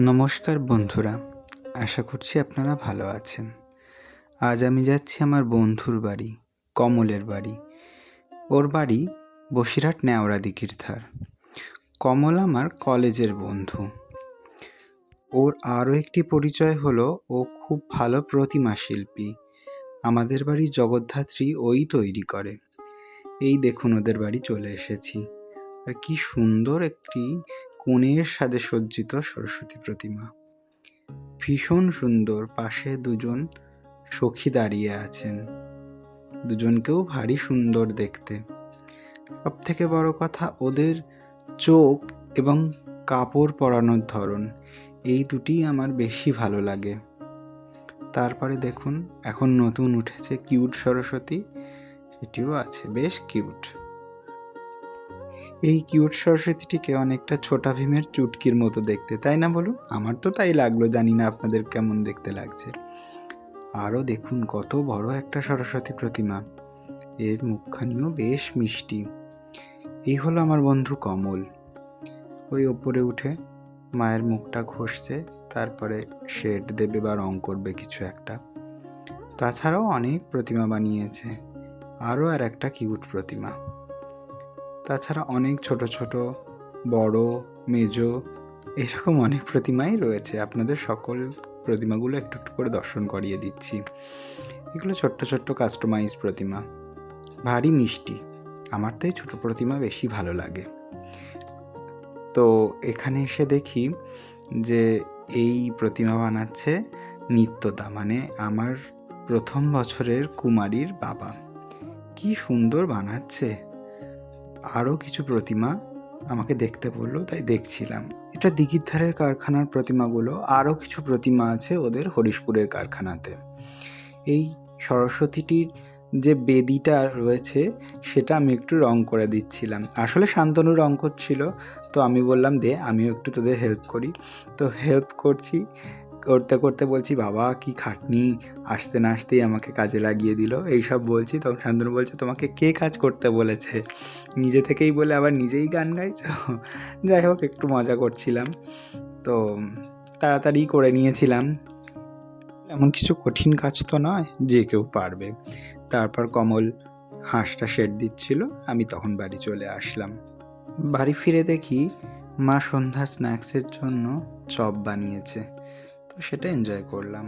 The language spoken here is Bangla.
নমস্কার বন্ধুরা, আশা করছি আপনারা ভালো আছেন। আজ আমি যাচ্ছি আমার বন্ধুর বাড়ি, কমলের বাড়ি। ওর বাড়ি বসিরহাট নেওড়া দিঘির ধার। কমল আমার কলেজের বন্ধু। ওর আরও একটি পরিচয় হলো, ও খুব ভালো প্রতিমা শিল্পী। আমাদের বাড়ির জগদ্ধাত্রী ওই তৈরি করে। এই দেখুন, ওদের বাড়ি চলে এসেছি। আর কি সুন্দর একটি কনের সাজে সজ্জিত সরস্বতী প্রতিমা, ভীষণ সুন্দর। পাশে দুজন সখী দাঁড়িয়ে আছেন, দুজনকেও ভারী সুন্দর দেখতে। সব থেকে বড় কথা, ওদের চোখ এবং কাপড় পরানোর ধরন, এই দুটিই আমার বেশি ভালো লাগে। তারপরে দেখুন, এখন নতুন উঠেছে কিউট সরস্বতী, সেটিও আছে, বেশ কিউট। এই কিউট সরস্বতীটিকে অনেকটা ছোটা ভীমের চুটকির মতো দেখতে, তাই না বলুন? আমার তো তাই লাগলো, জানি না আপনাদের কেমন দেখতে লাগছে। আরও দেখুন, কত বড় একটা সরস্বতী প্রতিমা, এর মুখখানিও বেশ মিষ্টি। এই হলো আমার বন্ধু কমল। ওই ওপরে উঠে মায়ের মুখটা ঘষছে, তারপরে শেড দেবে বা রং করবে কিছু একটা। তাছাড়াও অনেক প্রতিমা বানিয়েছে, আরও আর একটা কিউট প্রতিমা। তাছাড়া অনেক ছোট ছোট, বড়, মেজো, এরকম অনেক প্রতিমাই রয়েছে। আপনাদের সকল প্রতিমাগুলো একটু একটু করে দর্শন করিয়ে দিচ্ছি। এগুলো ছোট্ট ছোট্ট কাস্টমাইজ প্রতিমা, ভারী মিষ্টি। আমার তো এই ছোটো প্রতিমা বেশি ভালো লাগে। তো এখানে এসে দেখি যে এই প্রতিমা বানাচ্ছে নিত্যদা, মানে আমার প্রথম বছরের কুমারীর বাবা। কি সুন্দর বানাচ্ছে। আরও কিছু প্রতিমা আমাকে দেখতে বললো, তাই দেখছিলাম। এটা দিঘির ধারের কারখানার প্রতিমাগুলো। আরও কিছু প্রতিমা আছে ওদের হরিশপুরের কারখানাতে। এই সরস্বতীটির যে বেদিটা রয়েছে, সেটা আমি একটু রং করে দিচ্ছিলাম। আসলে শান্তনু রং করছিল, তো আমি বললাম দে আমিও একটু তোদের হেল্প করি। তো হেল্প করছি, করতে করতে বলছি বাবা কি খাটনি, আসতে না আসতেই আমাকে কাজে লাগিয়ে দিল। এইসব বলছি, তখন শান্তনু বলছে তোমাকে কে কাজ করতে বলেছে, নিজে থেকেই বলে আবার নিজেই গান গাইছো। যাই হোক, একটু মজা করছিলাম, তো তাড়াতাড়ি করে নিয়েছিলাম। এমন কিছু কঠিন কাজ তো নয়, যে কেউ পারবে। তারপর কমল হাঁসটা শেড দিচ্ছিল, আমি তখন বাড়ি চলে আসলাম। বাড়ি ফিরে দেখি মা সন্ধ্যা স্ন্যাক্সের জন্য চপ বানিয়েছে, তো সেটা এনজয় করলাম।